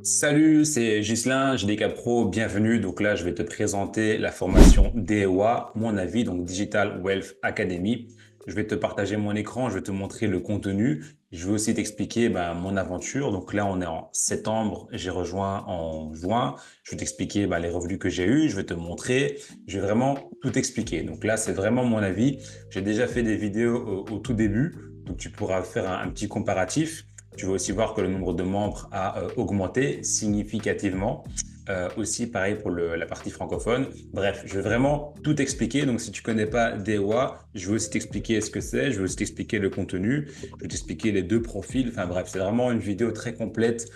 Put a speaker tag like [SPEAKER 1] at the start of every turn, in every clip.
[SPEAKER 1] Salut, c'est Ghislain, JDK Pro, bienvenue. Donc là, je vais te présenter la formation DEWA, mon avis, donc Digital Wealth Academy. Je vais te partager mon écran, je vais te montrer le contenu. Je vais aussi t'expliquer mon aventure. Donc là, on est en septembre, j'ai rejoint en juin. Je vais t'expliquer les revenus que j'ai eus, je vais te montrer. Je vais vraiment tout expliquer. Donc là, c'est vraiment mon avis. J'ai déjà fait des vidéos au tout début, donc tu pourras faire un petit comparatif. Tu vas aussi voir que le nombre de membres a augmenté significativement. Aussi, pareil pour la partie francophone. Bref, je vais vraiment tout expliquer. Donc, si tu connais pas DEWA, je vais aussi t'expliquer ce que c'est. Je vais aussi t'expliquer le contenu. Je vais t'expliquer les deux profils. Enfin bref, c'est vraiment une vidéo très complète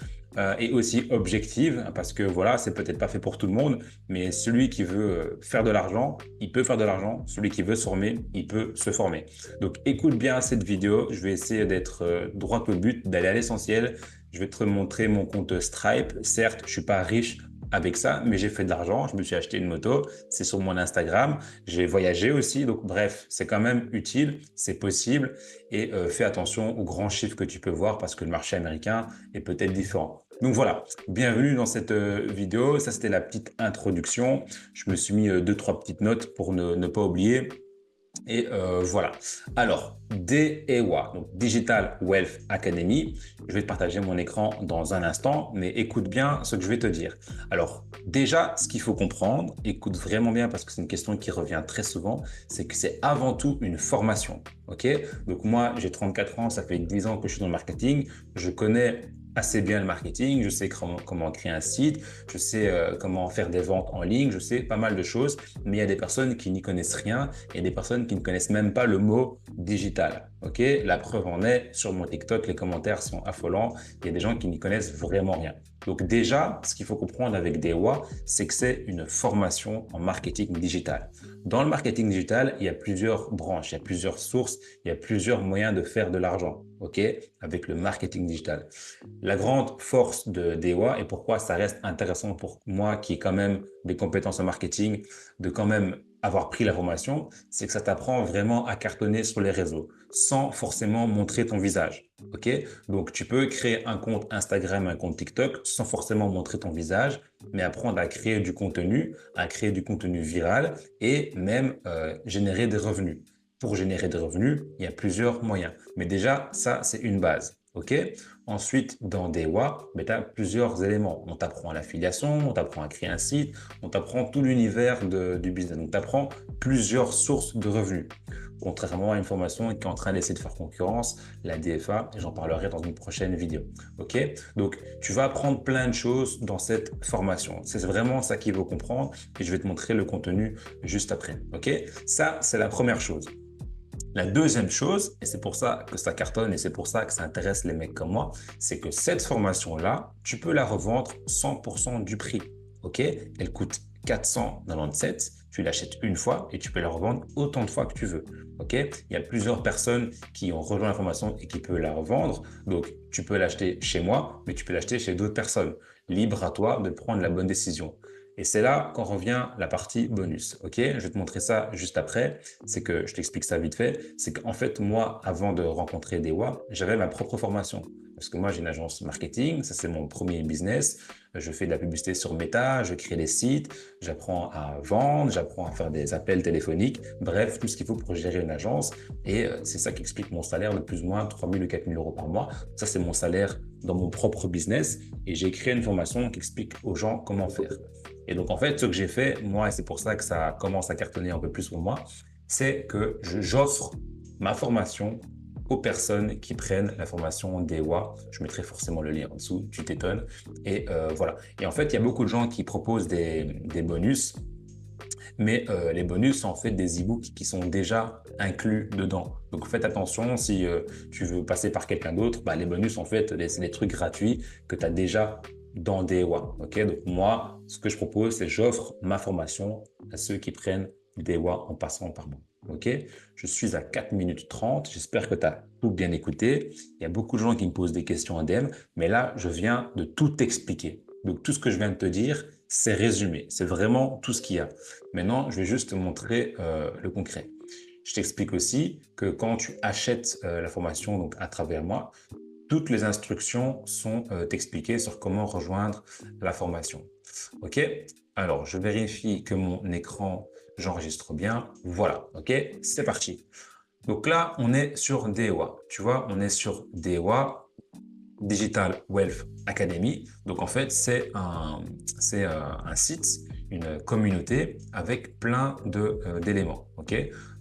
[SPEAKER 1] et aussi objective parce que voilà, c'est peut-être pas fait pour tout le monde, mais celui qui veut faire de l'argent, il peut faire de l'argent. Celui qui veut se former, il peut se former. Donc, écoute bien cette vidéo. Je vais essayer d'être droit au but, d'aller à l'essentiel. Je vais te montrer mon compte Stripe. Certes, je suis pas riche avec ça, mais j'ai fait de l'argent. Je me suis acheté une moto. C'est sur mon Instagram. J'ai voyagé aussi. Donc, bref, c'est quand même utile. C'est possible. Et fais attention aux grands chiffres que tu peux voir parce que le marché américain est peut-être différent. Donc voilà, bienvenue dans cette vidéo. Ça, c'était la petite introduction. Je me suis mis deux, trois petites notes pour ne pas oublier. Et voilà. Alors, DEWA, donc Digital Wealth Academy, je vais te partager mon écran dans un instant, mais écoute bien ce que je vais te dire. Alors, déjà, ce qu'il faut comprendre, écoute vraiment bien parce que c'est une question qui revient très souvent, c'est que c'est avant tout une formation. OK? Donc moi, j'ai 34 ans, ça fait 10 ans que je suis dans le marketing, je connais assez bien le marketing, je sais comment créer un site, je sais comment faire des ventes en ligne, je sais pas mal de choses, mais il y a des personnes qui n'y connaissent rien et des personnes qui ne connaissent même pas le mot digital. Ok, la preuve en est, sur mon TikTok, les commentaires sont affolants. Il y a des gens qui n'y connaissent vraiment rien. Donc déjà, ce qu'il faut comprendre avec DEWA, c'est que c'est une formation en marketing digital. Dans le marketing digital, il y a plusieurs branches, il y a plusieurs sources, il y a plusieurs moyens de faire de l'argent. Ok, avec le marketing digital. La grande force de DEWA et pourquoi ça reste intéressant pour moi qui ai quand même des compétences en marketing, de quand même avoir pris la formation, c'est que ça t'apprend vraiment à cartonner sur les réseaux sans forcément montrer ton visage. Ok? Donc, tu peux créer un compte Instagram, un compte TikTok sans forcément montrer ton visage, mais apprendre à créer du contenu, à créer du contenu viral et même générer des revenus. Pour générer des revenus, il y a plusieurs moyens. Mais déjà, ça, c'est une base. OK? Ensuite, dans DEWA, tu as plusieurs éléments. On t'apprend l'affiliation, on t'apprend à créer un site, on t'apprend tout l'univers du business. Donc, tu apprends plusieurs sources de revenus. Contrairement à une formation qui est en train d'essayer de faire concurrence, la DFA, et j'en parlerai dans une prochaine vidéo. OK? Donc, tu vas apprendre plein de choses dans cette formation. C'est vraiment ça qu'il faut comprendre et je vais te montrer le contenu juste après. OK? Ça, c'est la première chose. La deuxième chose, et c'est pour ça que ça cartonne et c'est pour ça que ça intéresse les mecs comme moi, c'est que cette formation-là, tu peux la revendre 100% du prix. OK? Elle coûte 497, tu l'achètes une fois et tu peux la revendre autant de fois que tu veux. OK? Il y a plusieurs personnes qui ont rejoint la formation et qui peuvent la revendre. Donc, tu peux l'acheter chez moi, mais tu peux l'acheter chez d'autres personnes. Libre à toi de prendre la bonne décision. Et c'est là qu'en revient la partie bonus. OK? Je vais te montrer ça juste après. C'est que je t'explique ça vite fait. C'est qu'en fait, moi, avant de rencontrer Dewa, j'avais ma propre formation. Parce que moi, j'ai une agence marketing. Ça, c'est mon premier business. Je fais de la publicité sur Meta, je crée des sites, j'apprends à vendre, j'apprends à faire des appels téléphoniques. Bref, tout ce qu'il faut pour gérer une agence. Et c'est ça qui explique mon salaire de plus ou moins 3 000 ou 4 000 euros par mois. Ça, c'est mon salaire dans mon propre business. Et j'ai créé une formation qui explique aux gens comment faire. Et donc, en fait, ce que j'ai fait, moi, et c'est pour ça que ça commence à cartonner un peu plus pour moi, c'est que j'offre ma formation aux personnes qui prennent la formation DEWA. Je mettrai forcément le lien en dessous, tu t'étonnes. Et voilà. Et en fait, il y a beaucoup de gens qui proposent des bonus, mais les bonus sont en fait des e-books qui sont déjà inclus dedans. Donc faites attention si tu veux passer par quelqu'un d'autre, les bonus en fait, c'est des trucs gratuits que tu as déjà dans DEWA. Ok, donc moi, ce que je propose, c'est j'offre ma formation à ceux qui prennent DEWA en passant par moi. Ok, je suis à 4 minutes 30. J'espère que tu as tout bien écouté. Il y a beaucoup de gens qui me posent des questions en DM, mais là, je viens de tout expliquer. Donc, tout ce que je viens de te dire, c'est résumé. C'est vraiment tout ce qu'il y a. Maintenant, je vais juste te montrer le concret. Je t'explique aussi que quand tu achètes la formation donc à travers moi, toutes les instructions sont expliquées sur comment rejoindre la formation. OK? Alors, je vérifie que mon écran, j'enregistre bien. Voilà, OK? C'est parti. Donc là, on est sur DEWA. Tu vois, on est sur DEWA, Digital Wealth Academy. Donc en fait, c'est un site, une communauté avec plein d'éléments. OK?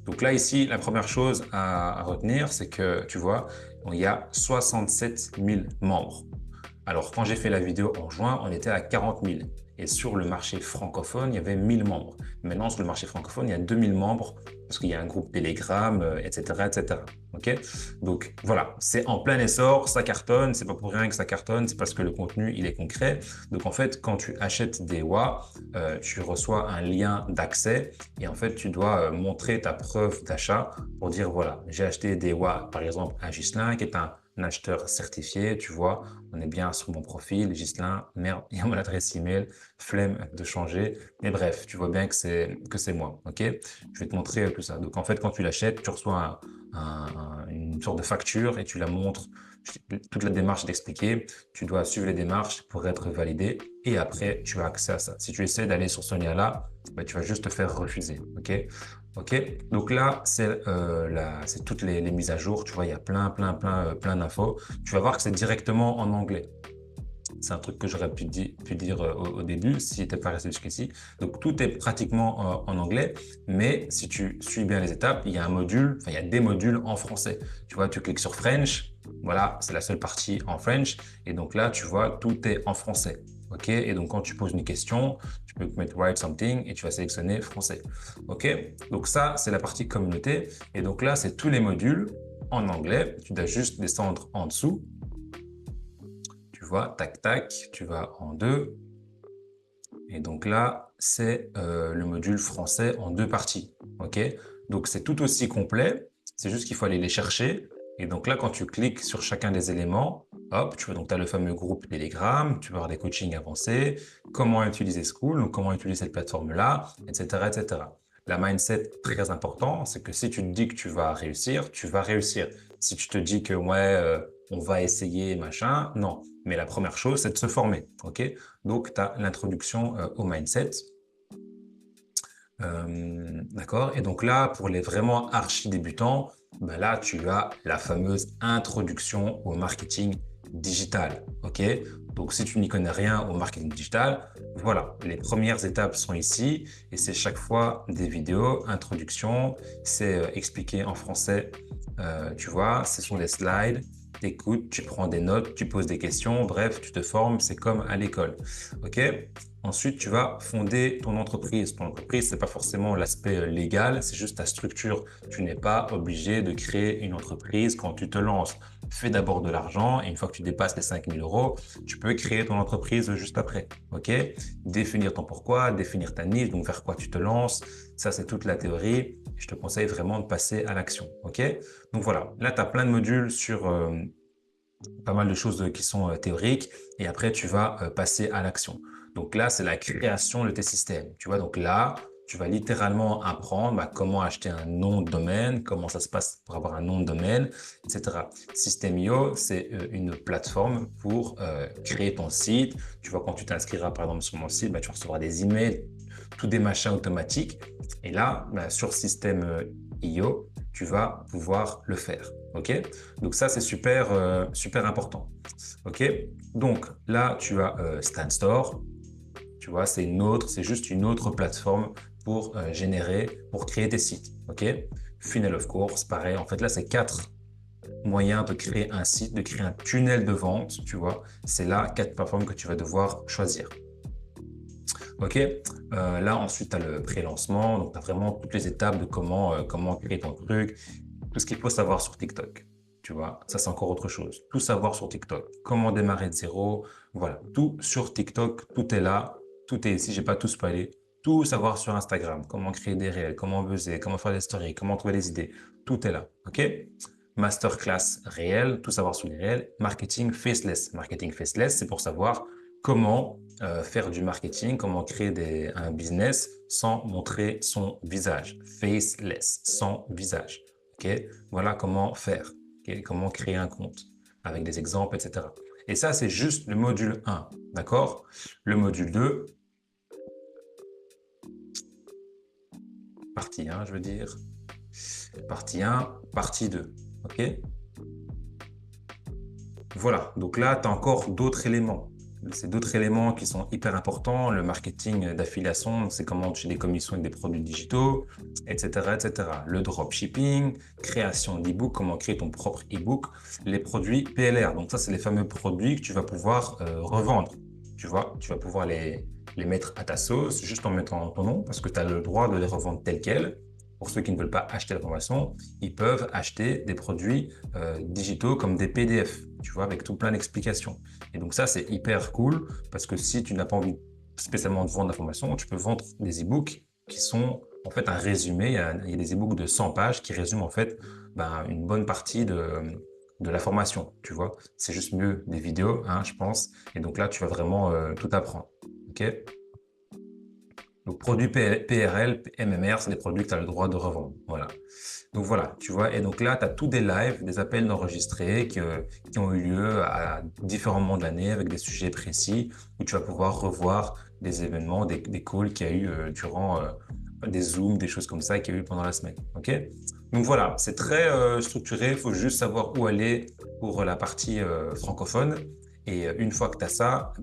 [SPEAKER 1] Donc là, ici, la première chose à retenir, c'est que tu vois, il y a 67 000 membres. Alors, quand j'ai fait la vidéo en juin, on était à 40 000. Et sur le marché francophone, il y avait 1000 membres. Maintenant, sur le marché francophone, il y a 2000 membres parce qu'il y a un groupe Telegram, etc., etc. OK? Donc, voilà, c'est en plein essor, ça cartonne. C'est pas pour rien que ça cartonne, c'est parce que le contenu, il est concret. Donc, en fait, quand tu achètes des WA, tu reçois un lien d'accès et en fait, tu dois montrer ta preuve d'achat pour dire, voilà, j'ai acheté des WA, par exemple, à Ghislain, qui est un acheteur certifié, tu vois, on est bien sur mon profil, Ghislain, merde, il y a mon adresse email, flemme de changer, mais bref, tu vois bien que c'est moi, ok? Je vais te montrer tout ça. Donc en fait, quand tu l'achètes, tu reçois une sorte de facture et tu la montres, toute la démarche d'expliquer, tu dois suivre les démarches pour être validé et après, tu as accès à ça. Si tu essaies d'aller sur ce lien-là, bah, tu vas juste te faire refuser, ok? Ok, donc là, c'est toutes les mises à jour. Tu vois, il y a plein d'infos. Tu vas voir que c'est directement en anglais. C'est un truc que j'aurais pu dire au début si tu n'étais pas resté jusqu'ici. Donc, tout est pratiquement en anglais. Mais si tu suis bien les étapes, il y a un module, enfin, il y a des modules en français. Tu vois, tu cliques sur French. Voilà, c'est la seule partie en French. Et donc là, tu vois, tout est en français. OK? Et donc, quand tu poses une question, tu peux mettre write something et tu vas sélectionner français. OK? Donc, ça, c'est la partie communauté. Et donc là, c'est tous les modules en anglais. Tu dois juste descendre en dessous. Tu vois, tac, tac, tu vas en 2. Et donc là, c'est le module français en 2 parties. OK? Donc, c'est tout aussi complet. C'est juste qu'il faut aller les chercher. Et donc là, quand tu cliques sur chacun des éléments, hop, tu vois, donc tu as le fameux groupe Telegram, tu peux avoir des coachings avancés, comment utiliser School, donc comment utiliser cette plateforme-là, etc., etc. La mindset, très important, c'est que si tu te dis que tu vas réussir, tu vas réussir. Si tu te dis que, ouais, on va essayer, machin, non. Mais la première chose, c'est de se former, OK? Donc, tu as l'introduction au mindset. D'accord? Et donc là, pour les vraiment archi débutants, ben là, tu as la fameuse introduction au marketing digital. OK? Donc, si tu n'y connais rien au marketing digital, voilà, les premières étapes sont ici et c'est chaque fois des vidéos, introduction, c'est expliqué en français, tu vois, ce sont des slides, tu écoutes, tu prends des notes, tu poses des questions, bref, tu te formes, c'est comme à l'école. OK? Ensuite, tu vas fonder ton entreprise. Ton entreprise, c'est pas forcément l'aspect légal, c'est juste ta structure. Tu n'es pas obligé de créer une entreprise quand tu te lances. Fais d'abord de l'argent et une fois que tu dépasses les 5 000 euros, tu peux créer ton entreprise juste après. OK? Définir ton pourquoi, définir ta niche, donc vers quoi tu te lances. Ça, c'est toute la théorie. Je te conseille vraiment de passer à l'action. OK? Donc voilà, là, tu as plein de modules sur pas mal de choses qui sont théoriques et après, tu vas passer à l'action. Donc là, c'est la création de tes systèmes. Tu vois, donc là, tu vas littéralement apprendre comment acheter un nom de domaine, comment ça se passe pour avoir un nom de domaine, etc. System.io, c'est une plateforme pour créer ton site. Tu vois, quand tu t'inscriras par exemple sur mon site, tu recevras des emails, tous des machins automatiques. Et là, sur System.io, tu vas pouvoir le faire. OK? Donc ça, c'est super important. OK? Donc là, tu as StanStore. Tu vois, c'est juste une autre plateforme pour pour créer tes sites. OK? Funnel of course, pareil. En fait, là, c'est 4 moyens de créer un site, de créer un tunnel de vente. Tu vois, c'est là 4 plateformes que tu vas devoir choisir. OK? Là, ensuite, tu as le pré-lancement. Donc, tu as vraiment toutes les étapes de comment créer ton truc, tout ce qu'il faut savoir sur TikTok. Tu vois, ça, c'est encore autre chose. Tout savoir sur TikTok. Comment démarrer de zéro. Voilà, tout sur TikTok, tout est là. Tout est ici. J'ai pas tout spoilé. Tout savoir sur Instagram. Comment créer des réels, comment buzzer, comment faire des stories, comment trouver des idées. Tout est là. OK? Masterclass réel, tout savoir sur les réels. Marketing faceless. Marketing faceless, c'est pour savoir comment faire du marketing, comment créer un business sans montrer son visage. Faceless, sans visage. Okay? Voilà comment faire. Okay? Comment créer un compte. avec des exemples, etc. Et ça, c'est juste le module 1, d'accord? Le module 2, partie 1, je veux dire. Partie 1, partie 2, ok? Voilà, donc là, tu as encore d'autres éléments. C'est d'autres éléments qui sont hyper importants. Le marketing d'affiliation, c'est comment tu as des commissions avec des produits digitaux, etc., etc. Le dropshipping, création d'e-book, comment créer ton propre e-book, les produits PLR. Donc ça, c'est les fameux produits que tu vas pouvoir revendre. Tu vois, tu vas pouvoir les mettre à ta sauce juste en mettant ton nom parce que tu as le droit de les revendre tels quels. Pour ceux qui ne veulent pas acheter la formation, ils peuvent acheter des produits digitaux comme des PDF, tu vois, avec tout plein d'explications. Et donc ça, c'est hyper cool parce que si tu n'as pas envie spécialement de vendre la formation, tu peux vendre des e-books qui sont en fait un résumé. Il y a des e-books de 100 pages qui résument en fait une bonne partie de la formation, tu vois. C'est juste mieux des vidéos, hein, je pense. Et donc là, tu vas vraiment tout apprendre. OK? Donc, produits PRL, MMR, c'est des produits que tu as le droit de revendre. Voilà. Donc voilà, tu vois. Et donc là, tu as tous des lives, des appels enregistrés qui ont eu lieu à différents moments de l'année avec des sujets précis où tu vas pouvoir revoir des événements, des calls qu'il y a eu durant des Zooms, des choses comme ça qu'il y a eu pendant la semaine. OK? Donc voilà, c'est très structuré. Il faut juste savoir où aller pour la partie francophone. Et une fois que tu as ça,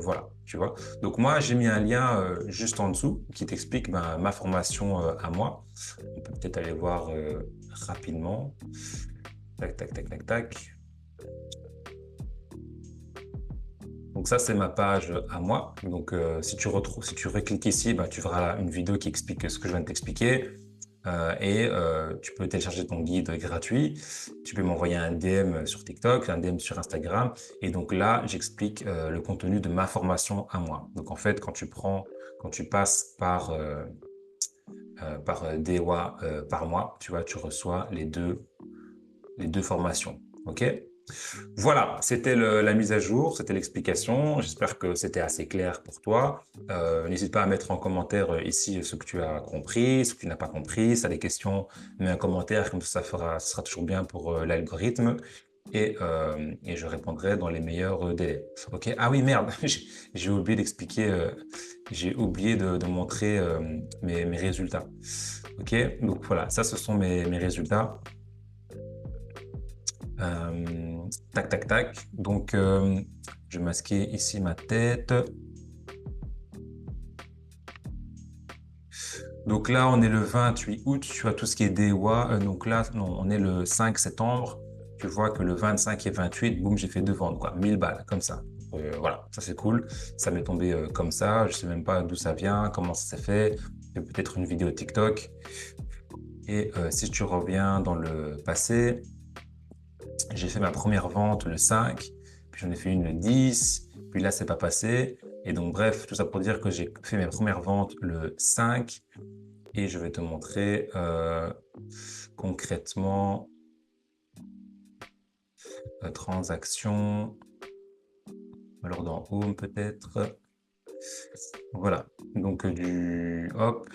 [SPEAKER 1] voilà, tu vois. Donc moi, j'ai mis un lien juste en dessous qui t'explique ma formation à moi. On peut peut-être aller voir rapidement. Tac, tac, tac, tac, tac. Donc ça, c'est ma page à moi. Donc si tu recliques ici, tu verras une vidéo qui explique ce que je viens de t'expliquer. Tu peux télécharger ton guide gratuit. Tu peux m'envoyer un DM sur TikTok, un DM sur Instagram. Et donc là, j'explique le contenu de ma formation à moi. Donc en fait, quand tu passes par DEWA par mois, tu vois, tu reçois les deux formations. OK? Voilà, c'était la mise à jour, c'était l'explication. J'espère que c'était assez clair pour toi. N'hésite pas à mettre en commentaire ici ce que tu as compris, ce que tu n'as pas compris. Si tu as des questions, mets un commentaire, comme ça ce sera toujours bien pour l'algorithme. Et je répondrai dans les meilleurs délais. Ok. Ah oui, merde, j'ai oublié d'expliquer, j'ai oublié de montrer mes résultats. Ok, donc voilà, ça ce sont mes résultats. Tac, tac, tac. Donc, je vais masquer ici ma tête. Donc là, on est le 28 août. Tu vois tout ce qui est DEWA. Donc là, non, on est le 5 septembre. Tu vois que le 25 et 28, boum, j'ai fait deux ventes, quoi. 1000 balles, comme ça. Voilà, ça c'est cool. Ça m'est tombé comme ça. Je sais même pas d'où ça vient, comment ça s'est fait. Peut-être une vidéo TikTok. Et si tu reviens dans le passé, j'ai fait ma première vente le 5, puis j'en ai fait une le 10, puis là, c'est pas passé. Et donc, bref, tout ça pour dire que j'ai fait mes premières ventes le 5 et je vais te montrer concrètement la transaction. Alors, dans Home, peut-être. Voilà. Donc, hop,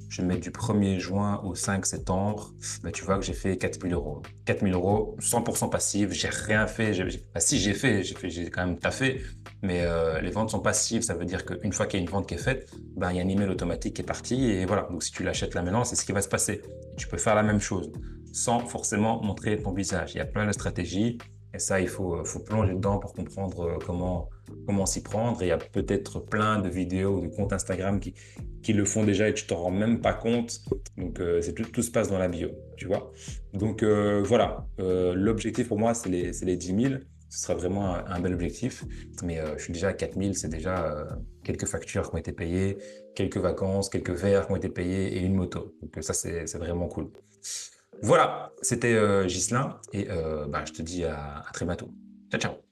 [SPEAKER 1] je vais mettre du 1er juin au 5 septembre, tu vois que j'ai fait 4000 euros. 4000 euros, 100% passif, j'ai rien fait. Si j'ai quand même taffé, mais les ventes sont passives. Ça veut dire qu'une fois qu'il y a une vente qui est faite, il y a un email automatique qui est parti et voilà. Donc si tu l'achètes là maintenant, c'est ce qui va se passer. Et tu peux faire la même chose sans forcément montrer ton visage. Il y a plein de stratégies et ça, il faut plonger dedans pour comprendre comment s'y prendre. Et il y a peut-être plein de vidéos, de comptes Instagram qui le font déjà et tu t'en rends même pas compte. Donc, tout se passe dans la bio, tu vois. Donc, voilà. L'objectif pour moi, c'est les 10 000. Ce sera vraiment un bel objectif. Mais je suis déjà à 4 000. C'est déjà quelques factures qui ont été payées, quelques vacances, quelques verres qui ont été payés et une moto. Donc, ça, c'est vraiment cool. Voilà, c'était Ghislain et je te dis à très bientôt. Ciao, ciao.